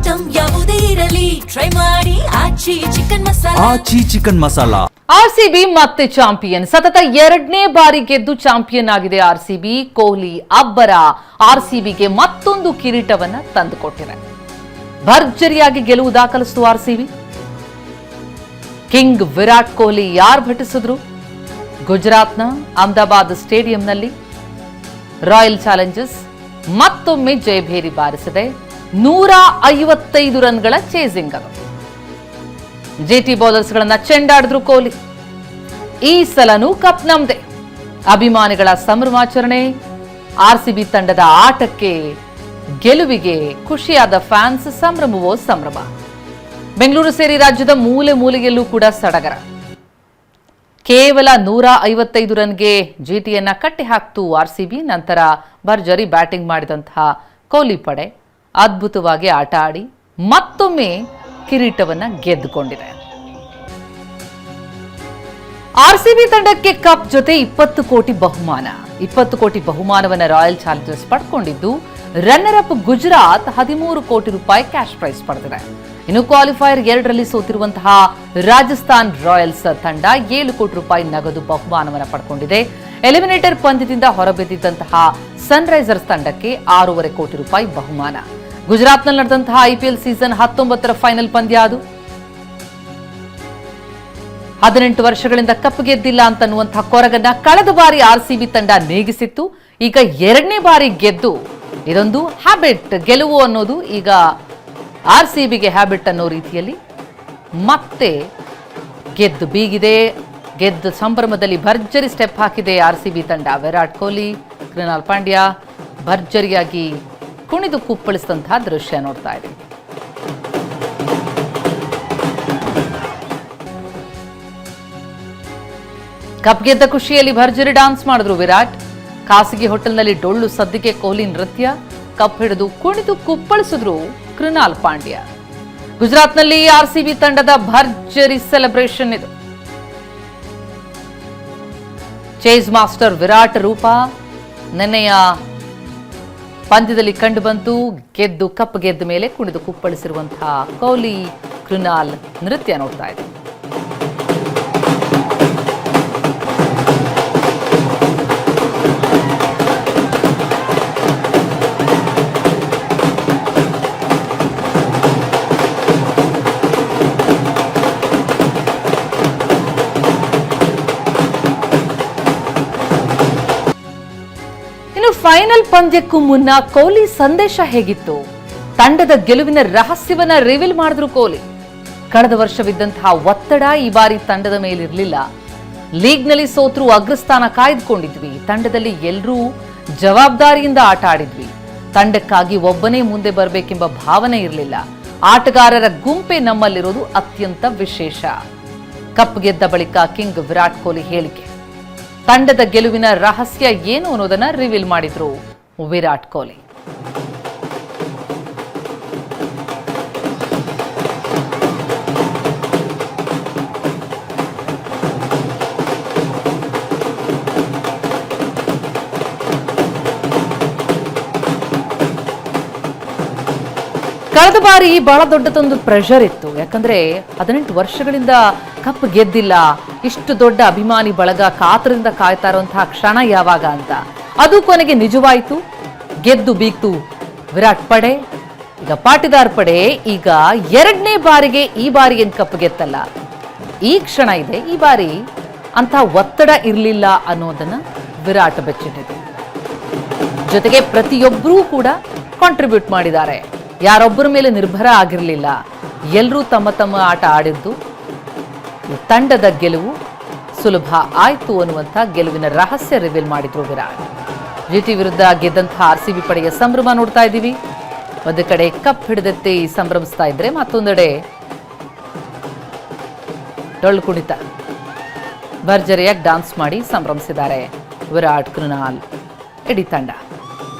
Item ಯಾವುದೇ ಇರಲಿ try ಮಾಡಿ ಆಚಿ ಚಿಕನ್ ಮಸಾಲಾ. ಆರ್ಸಿಬಿ ಮತ್ತೆ ಚಾಂಪಿಯನ್. ಸತತ 2ನೇ ಬಾರಿ ಗೆದ್ದು ಚಾಂಪಿಯನ್ ಆಗಿದೆ ಆರ್ಸಿಬಿ. ಕೊಹ್ಲಿ ಅಬ್ಬರ ಆರ್ಸಿಬಿಗೆ ಮತ್ತೊಂದು ಕಿರೀಟವನ್ನ ತಂದುಕೊಟ್ಟಿದೆ. ಭರ್ಜರಿಯಾಗಿ ಗೆಲುವು ದಾಖಲಿಸಿತು ಆರ್ಸಿಬಿ. ಕಿಂಗ್ ವಿರಾಟ್ ಕೊಹ್ಲಿ ಯಾರ್ಭಟಿಸಿದ್ರು? ಗುಜರಾತ್ನ ಅಹಮದಾಬಾದ್ ಸ್ಟೇಡಿಯಂನಲ್ಲಿ ರಾಯಲ್ ಚಾಲೆಂಜರ್ಸ್ ಮತ್ತೊಮ್ಮೆ ಜಯಭೇರಿ ಬಾರಿಸಿದೆ. 155 ರನ್ಗಳ ಚೇಸಿಂಗ್ ಅದು. ಜೆಟಿ ಬೌಲರ್ಸ್ಗಳನ್ನ ಚೆಂಡಾಡಿದ್ರು ಕೊಹ್ಲಿ. ಈ ಸಲನೂ ಕಪ್ ನಮ್ದೆ. ಅಭಿಮಾನಿಗಳ ಸಂಭ್ರಮಾಚರಣೆ. ಆರ್ಸಿಬಿ ತಂಡದ ಆಟಕ್ಕೆ ಗೆಲುವಿಗೆ ಖುಷಿಯಾದ ಫ್ಯಾನ್ಸ್ ಸಂಭ್ರಮವೋ ಸಂಭ್ರಮ. ಬೆಂಗಳೂರು ಸೇರಿ ರಾಜ್ಯದ ಮೂಲೆ ಮೂಲೆಯಲ್ಲೂ ಕೂಡ ಸಡಗರ. ಕೇವಲ 155 ರನ್ಗೆ ಜಿಟಿಯನ್ನ ಕಟ್ಟಿ ಹಾಕ್ತು ಆರ್ಸಿಬಿ. ನಂತರ ಭರ್ಜರಿ ಬ್ಯಾಟಿಂಗ್ ಮಾಡಿದಂತಹ ಕೊಹ್ಲಿ ಪಡೆ ಅದ್ಭುತವಾಗಿ ಆಟ ಆಡಿ ಮತ್ತೊಮ್ಮೆ ಕಿರೀಟವನ್ನ ಗೆದ್ದುಕೊಂಡಿದೆ. ಆರ್ಸಿಬಿ ತಂಡಕ್ಕೆ ಕಪ್ ಜೊತೆ 20 ಕೋಟಿ ಬಹುಮಾನ. 20 ಕೋಟಿ ಬಹುಮಾನವನ್ನ ರಾಯಲ್ ಚಾಲೆಂಜರ್ಸ್ ಪಡ್ಕೊಂಡಿದ್ದು, ರನ್ನರ್ ಅಪ್ ಗುಜರಾತ್ 13 ಕೋಟಿ ರೂಪಾಯಿ ಕ್ಯಾಶ್ ಪ್ರೈಸ್ ಪಡೆದಿದೆ. ಇನ್ನು ಕ್ವಾಲಿಫೈಯರ್ 2ರಲ್ಲಿ ಸೋತಿರುವಂತಹ ರಾಜಸ್ಥಾನ್ ರಾಯಲ್ಸ್ ತಂಡ 7 ಕೋಟಿ ರೂಪಾಯಿ ನಗದು ಬಹುಮಾನವನ್ನು ಪಡ್ಕೊಂಡಿದೆ. ಎಲಿಮಿನೇಟರ್ ಪಂದ್ಯದಿಂದ ಹೊರಬಿದ್ದಿದ್ದಂತಹ ಸನ್ರೈಸರ್ಸ್ ತಂಡಕ್ಕೆ 6.5 ಕೋಟಿ ರೂಪಾಯಿ ಬಹುಮಾನ. ಗುಜರಾತ್ನಲ್ಲಿ ನಡೆದಂತಹ ಐಪಿಎಲ್ ಸೀಸನ್ 19ರ ಫೈನಲ್ ಪಂದ್ಯ ಅದು. 18 ವರ್ಷಗಳಿಂದ ಕಪ್ ಗೆದ್ದಿಲ್ಲ ಅಂತನ್ನುವಂತಹ ಕೊರಗನ್ನ ಕಳೆದ ಬಾರಿ ಆರ್ಸಿಬಿ ತಂಡ ನೀಗಿಸಿತ್ತು. ಈಗ 2ನೇ ಬಾರಿ ಗೆದ್ದು ಇದೊಂದು ಹ್ಯಾಬಿಟ್, ಗೆಲುವು ಅನ್ನೋದು ಈಗ ಆರ್ಸಿಬಿಗೆ ಹ್ಯಾಬಿಟ್ ಅನ್ನೋ ರೀತಿಯಲ್ಲಿ ಮತ್ತೆ ಗೆದ್ದು ಬೀಗಿದೆ. ಗೆದ್ದು ಸಂಭ್ರಮದಲ್ಲಿ ಭರ್ಜರಿ ಸ್ಟೆಪ್ ಹಾಕಿದೆ ಆರ್ಸಿಬಿ ತಂಡ. ವಿರಾಟ್ ಕೊಹ್ಲಿ, ಕೃನಾಲ್ ಪಾಂಡ್ಯ ಭರ್ಜರಿಯಾಗಿ ಕುಣಿದು ಕುಪ್ಪಳಿಸಿದಂತಹ ದೃಶ್ಯ ನೋಡ್ತಾ ಇದೆ. ಕಪ್ ಗೆದ್ದ ಖುಷಿಯಲ್ಲಿ ಭರ್ಜರಿ ಡಾನ್ಸ್ ಮಾಡಿದ್ರು ವಿರಾಟ್. ಖಾಸಗಿ ಹೋಟೆಲ್ನಲ್ಲಿ ಡೊಳ್ಳು ಸದ್ದಿಗೆ ಕೊಹ್ಲಿ ನೃತ್ಯ. ಕಪ್ ಹಿಡಿದು ಕುಣಿದು ಕುಪ್ಪಳಿಸಿದ್ರು ಕೃನಾಲ್ ಪಾಂಡ್ಯ. ಗುಜರಾತ್ನಲ್ಲಿ ಆರ್ಸಿಬಿ ತಂಡದ ಭರ್ಜರಿ ಸೆಲೆಬ್ರೇಷನ್ ಇದು. ಚೇಸ್ ಮಾಸ್ಟರ್ ವಿರಾಟ್ ರೂಪ ನಿನ್ನೆಯ ಪಂದ್ಯದಲ್ಲಿ ಕಂಡು ಬಂತು. ಗೆದ್ದು ಕಪ್ ಗೆದ್ದ ಮೇಲೆ ಕುಣಿದು ಕುಪ್ಪಳಿಸಿರುವಂತಹ ಕೊಹ್ಲಿ ಕೃನಾಲ್ ನೃತ್ಯ ನೋಡ್ತಾ ಇದೆ. ಫೈನಲ್ ಪಂದ್ಯಕ್ಕೂ ಮುನ್ನ ಕೊಹ್ಲಿ ಸಂದೇಶ ಹೇಗಿತ್ತು? ತಂಡದ ಗೆಲುವಿನ ರಹಸ್ಯವನ್ನ ರಿವೀಲ್ ಮಾಡಿದ್ರು ಕೊಹ್ಲಿ. ಕಳೆದ ವರ್ಷವಿದ್ದಂತಹ ಒತ್ತಡ ಈ ಬಾರಿ ತಂಡದ ಮೇಲಿರಲಿಲ್ಲ. ಲೀಗ್ನಲ್ಲಿ ಸೋತ್ರು ಅಗ್ರಸ್ಥಾನ ಕಾಯ್ದುಕೊಂಡಿದ್ವಿ. ತಂಡದಲ್ಲಿ ಎಲ್ಲರೂ ಜವಾಬ್ದಾರಿಯಿಂದ ಆಟ ಆಡಿದ್ವಿ. ತಂಡಕ್ಕಾಗಿ ಒಬ್ಬನೇ ಮುಂದೆ ಬರಬೇಕೆಂಬ ಭಾವನೆ ಇರಲಿಲ್ಲ. ಆಟಗಾರರ ಗುಂಪೆ ನಮ್ಮಲ್ಲಿರೋದು ಅತ್ಯಂತ ವಿಶೇಷ. ಕಪ್ ಗೆದ್ದ ಬಳಿಕ ಕಿಂಗ್ ವಿರಾಟ್ ಕೊಹ್ಲಿ ಹೇಳಿಕೆ. ತಂಡದ ಗೆಲುವಿನ ರಹಸ್ಯ ಏನು ಅನ್ನೋದನ್ನ ರಿವೀಲ್ ಮಾಡಿದ್ರು ವಿರಾಟ್ ಕೊಹ್ಲಿ. ಕಳೆದ ಬಾರಿ ಬಹಳ ದೊಡ್ಡದೊಂದು ಪ್ರೆಷರ್ ಇತ್ತು. ಯಾಕಂದ್ರೆ 18 ವರ್ಷಗಳಿಂದ ಕಪ್ ಗೆದ್ದಿಲ್ಲ. ಇಷ್ಟು ದೊಡ್ಡ ಅಭಿಮಾನಿ ಬಳಗ ಕಾತರದಿಂದ ಕಾಯ್ತಾ ಇರುವಂತಹ ಕ್ಷಣ ಯಾವಾಗ ಅಂತ. ಅದು ಕೊನೆಗೆ ನಿಜವಾಯಿತು. ಗೆದ್ದು ಬೀಗ್ತು ವಿರಾಟ್ ಪಡೆ. ಈಗ ಪಾಟಿದಾರ್ ಪಡೆ ಈಗ 2ನೇ ಬಾರಿಗೆ ಈ ಬಾರಿ ಏನ್ ಕಪ್ ಗೆತ್ತಲ್ಲ, ಈ ಕ್ಷಣ ಇದೆ. ಈ ಬಾರಿ ಅಂತ ಒತ್ತಡ ಇರಲಿಲ್ಲ ಅನ್ನೋದನ್ನ ವಿರಾಟ್ ಬೆಚ್ಚಿಟ್ಟಿದೆ. ಜೊತೆಗೆ ಪ್ರತಿಯೊಬ್ಬರೂ ಕೂಡ ಕಾಂಟ್ರಿಬ್ಯೂಟ್ ಮಾಡಿದ್ದಾರೆ. ಯಾರೊಬ್ಬರ ಮೇಲೆ ನಿರ್ಭರ ಆಗಿರಲಿಲ್ಲ. ಎಲ್ಲರೂ ತಮ್ಮ ತಮ್ಮ ಆಟ ಆಡಿದ್ದು ತಂಡದ ಗೆಲುವು ಸುಲಭ ಆಯ್ತು ಅನ್ನುವಂಥ ಗೆಲುವಿನ ರಹಸ್ಯ ರಿವೀಲ್ ಮಾಡಿದ್ರು ವಿರಾಟ್. ಜಿಟಿ ವಿರುದ್ಧ ಗೆದ್ದಂತಹ ಆರ್ಸಿಬಿ ಪಡೆಯ ಸಂಭ್ರಮ ನೋಡ್ತಾ ಇದ್ದೀವಿ. ಒಂದು ಕಡೆ ಕಪ್ ಹಿಡಿದೆತ್ತಿ ಸಂಭ್ರಮಿಸ್ತಾ ಇದ್ರೆ, ಮತ್ತೊಂದೆಡೆ ಡೊಳ್ಳು ಕುಣಿತ ಭರ್ಜರಿಯಾಗಿ ಡಾನ್ಸ್ ಮಾಡಿ ಸಂಭ್ರಮಿಸಿದ್ದಾರೆ ವಿರಾಟ್, ಕೃನಾಲ್, ಇಡೀ ತಂಡ.